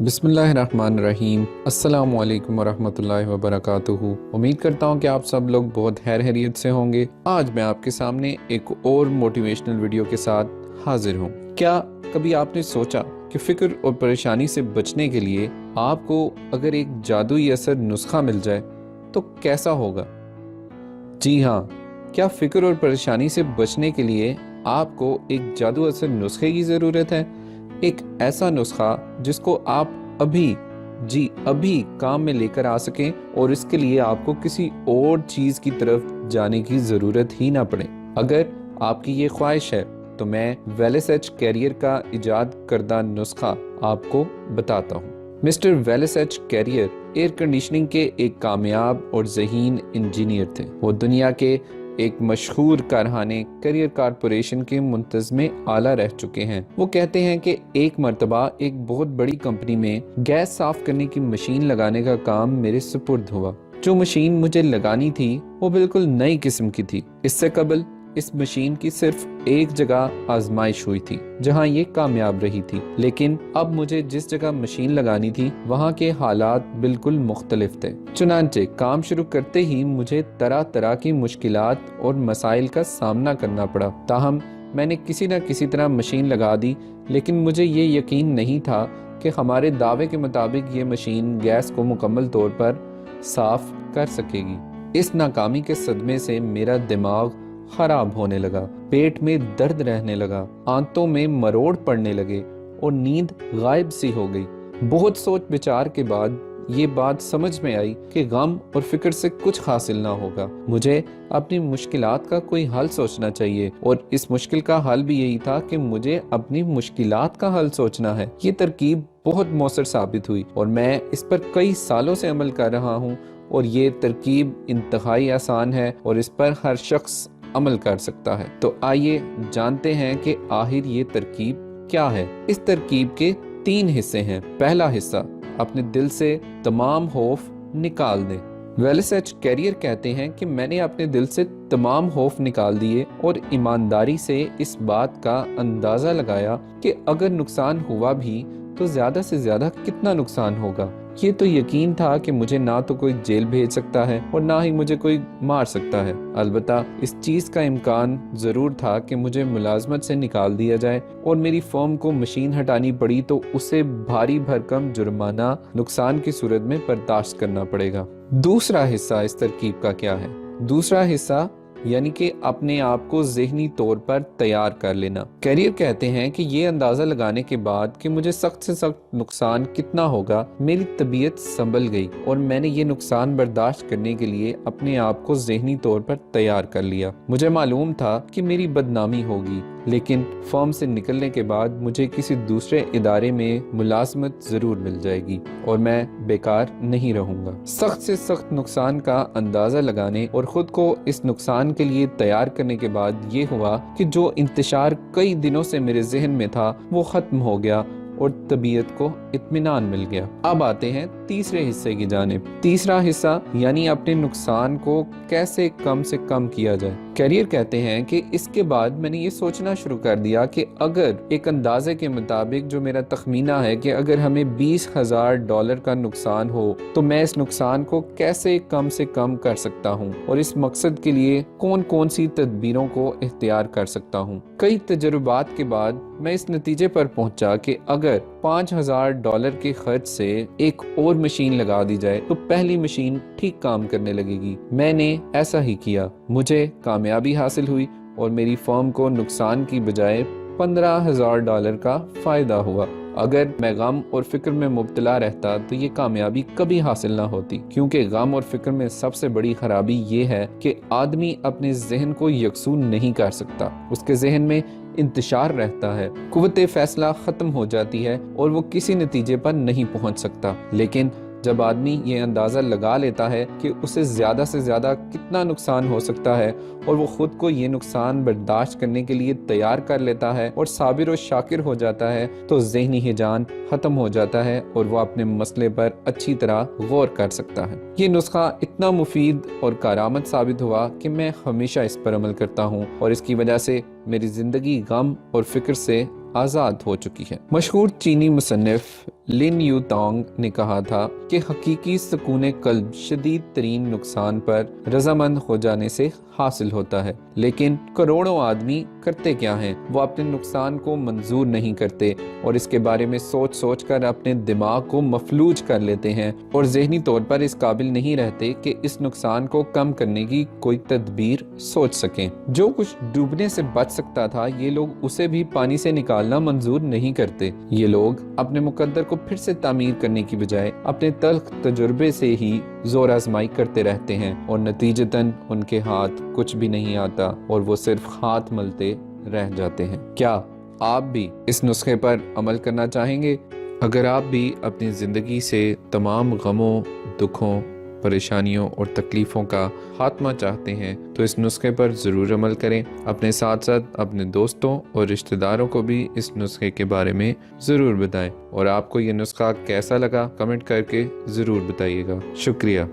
बिस्मिल्लाहिर्रहमानिर्रहीम। अस्सलामु अलैकुम वरहमतुल्लाहि वबरकातुहू। उम्मीद करता हूँ कि आप सब लोग बहुत खैरियत से होंगे। आज मैं आपके सामने एक और मोटिवेशनल वीडियो के साथ हाजिर हूँ। क्या कभी आपने सोचा कि फिक्र और परेशानी से बचने के लिए आपको अगर एक जादुई असर नुस्खा मिल जाए तो कैसा होगा? जी हाँ, क्या फिक्र और परेशानी से बचने के लिए आपको एक जादू असर नुस्खे की ज़रूरत है? एक ऐसा नुस्खा जिसको आप अभी काम में लेकर आ सकें और इसके लिए आपको किसी और चीज़ की तरफ जाने की ज़रूरत ही ना पड़े। अगर आपकी ये ख्वाहिश है तो मैं वेलेसएच कैरियर का इजाद करदा नुस्खा आपको बताता हूँ। मिस्टर वेलेसएच कैरियर एयर कंडीशनिंग के एक कामयाब और ज़हीन इंजीनियर थे। वो दुनिया के एक मशहूर कारखाने कैरियर कारपोरेशन के मुंतज़्म आला रह चुके हैं। वो कहते हैं कि एक मर्तबा एक बहुत बड़ी कंपनी में गैस साफ करने की मशीन लगाने का काम मेरे सुपुर्द हुआ। जो मशीन मुझे लगानी थी वो बिल्कुल नई किस्म की थी। इससे कबल इस मशीन की सिर्फ एक जगह आजमाइश हुई थी जहां ये कामयाब रही थी, लेकिन अब मुझे जिस जगह मशीन लगानी थी वहां के हालात बिल्कुल मुख्तलिफ थे। चुनांचे काम शुरू करते ही मुझे तरह तरह की मुश्किलात और मसाइल का सामना करना पड़ा। ताहम मैंने किसी न किसी तरह मशीन लगा दी, लेकिन मुझे ये यकीन नहीं था कि हमारे दावे के मुताबिक ये मशीन गैस को मुकम्मल तौर पर साफ कर सकेगी। इस नाकामी के सदमे से मेरा दिमाग खराब होने लगा, पेट में दर्द रहने लगा, आंतों में मरोड़ पड़ने लगे और नींद गायब सी हो गई। बहुत सोच विचार के बाद ये बात समझ में आई कि गम और फिक्र से कुछ हासिल ना होगा। मुझे अपनी मुश्किलात का कोई हल सोचना चाहिए और इस मुश्किल का हल भी यही था कि मुझे अपनी मुश्किलात का हल सोचना है। ये तरकीब बहुत मौसर साबित हुई और मैं इस पर कई सालों से अमल कर रहा हूँ और ये तरकीब इंतहाई आसान है और इस पर हर शख्स अमल कर सकता है। तो आइए जानते हैं कि आखिर ये तरकीब क्या है। इस तरकीब के 3 हिस्से हैं। पहला हिस्सा, अपने दिल से तमाम खौफ निकाल दें। वेलेसएच कैरियर कहते हैं कि मैंने अपने दिल से तमाम खौफ निकाल दिए और ईमानदारी से इस बात का अंदाजा लगाया कि अगर नुकसान हुआ भी तो ज्यादा से ज्यादा कितना नुकसान होगा। ये तो यकीन था कि मुझे ना तो कोई जेल भेज सकता है और ना ही मुझे कोई मार सकता है। अलबत्ता इस चीज का इम्कान जरूर था कि मुझे मुलाजमत से निकाल दिया जाए और मेरी फर्म को मशीन हटानी पड़ी तो उसे भारी भरकम जुर्माना नुकसान की सूरत में बर्दाश्त करना पड़ेगा। दूसरा हिस्सा इस तरकीब का क्या है? दूसरा हिस्सा यानी कि अपने आप को ज़हनी तौर पर तैयार कर लेना। कैरियर कहते हैं कि ये अंदाज़ा लगाने के बाद कि मुझे सख्त से सख्त नुकसान कितना होगा, मेरी तबीयत संभल गई और मैंने ये नुकसान बर्दाश्त करने के लिए अपने आप को ज़हनी तौर पर तैयार कर लिया। मुझे मालूम था कि मेरी बदनामी होगी, लेकिन फर्म से निकलने के बाद मुझे किसी दूसरे इदारे में मुलाजमत ज़रूर मिल जाएगी और मैं बेकार नहीं रहूँगा। सख्त से सख्त नुकसान का अंदाज़ा लगाने और ख़ुद को इस नुकसान के लिए तैयार करने के बाद ये हुआ कि जो इंतशार कई दिनों से मेरे जहन में था वो ख़त्म हो गया और तबीयत को इत्मीनान मिल गया। अब आते हैं तीसरे हिस्से की जानिब। तीसरा हिस्सा यानी अपने नुकसान को कैसे कम से कम किया जाए। कैरियर कहते हैं कि इसके बाद मैंने ये सोचना शुरू कर दिया कि अगर एक अंदाजे के मुताबिक जो मेरा तखमीना है कि अगर हमें $20,000 का नुकसान हो तो मैं इस नुकसान को कैसे कम से कम कर सकता हूँ और इस मकसद के लिए कौन कौन सी तदबीरों को इख्तियार कर सकता हूँ। कई तजुर्बात के बाद मैं इस नतीजे पर पहुंचा कि अगर $5,000 के खर्च से एक और मशीन लगा दी जाए तो पहली मशीन ठीक काम करने लगेगी। मैंने ऐसा ही किया। मुझे कामयाबी हासिल हुई और मेरी फर्म को नुकसान की बजाय $15,000 का फायदा हुआ। अगर मैं गम और फिक्र में मुब्तला रहता तो ये कामयाबी कभी हासिल ना होती, क्योंकि गम और फिक्र में सबसे बड़ी खराबी ये है कि आदमी अपने जहन को यकसू नहीं कर सकता। उसके जहन में इंतशार रहता है, कुव्वते फैसला खत्म हो जाती है और वो किसी नतीजे पर नहीं पहुंच सकता। लेकिन जब आदमी ये अंदाज़ा लगा लेता है कि उसे ज़्यादा से ज़्यादा कितना नुकसान हो सकता है और वो ख़ुद को ये नुकसान बर्दाश्त करने के लिए तैयार कर लेता है और साबिर और शाकिर हो जाता है, तो ज़हनी हिजान ख़त्म हो जाता है और वो अपने मसले पर अच्छी तरह गौर कर सकता है। ये नुस्खा इतना मुफीद और कारामद साबित हुआ कि मैं हमेशा इस पर अमल करता हूँ और इसकी वजह से मेरी ज़िंदगी गम और फिक्र से आज़ाद हो चुकी है। मशहूर चीनी मुसन्निफ लिन यू तोंग ने कहा था कि हकीकी सुकून कल्ब शदीद तरीन नुकसान पर रजामंद हो जाने से हासिल होता है, लेकिन करोड़ों आदमी करते क्या हैं? वो अपने नुकसान को मंजूर नहीं करते और इसके बारे में सोच सोच कर अपने दिमाग को मफलूज कर लेते हैं और ज़हनी तौर पर इस काबिल नहीं रहते कि इस नुकसान को कम करने की कोई तदबीर सोच सकें। जो कुछ डूबने से बच सकता था, ये लोग उसे भी पानी से निकालना मंजूर नहीं करते। ये लोग अपने मुकद्दर को फिर से तामीर करने की बजाय अपने तल्ख तजुर्बे से ही जोर आजमाई करते रहते हैं और नतीजतन उनके हाथ कुछ भी नहीं आता और वो सिर्फ हाथ मलते रह जाते हैं। क्या आप भी इस नुस्खे पर अमल करना चाहेंगे? अगर आप भी अपनी ज़िंदगी से तमाम गमों, दुखों, परेशानियों और तकलीफ़ों का खात्मा चाहते हैं तो इस नुस्खे पर ज़रूर अमल करें। अपने साथ साथ अपने दोस्तों और रिश्तेदारों को भी इस नुस्खे के बारे में ज़रूर बताएं और आपको ये नुस्खा कैसा लगा कमेंट करके ज़रूर बताइएगा। शुक्रिया।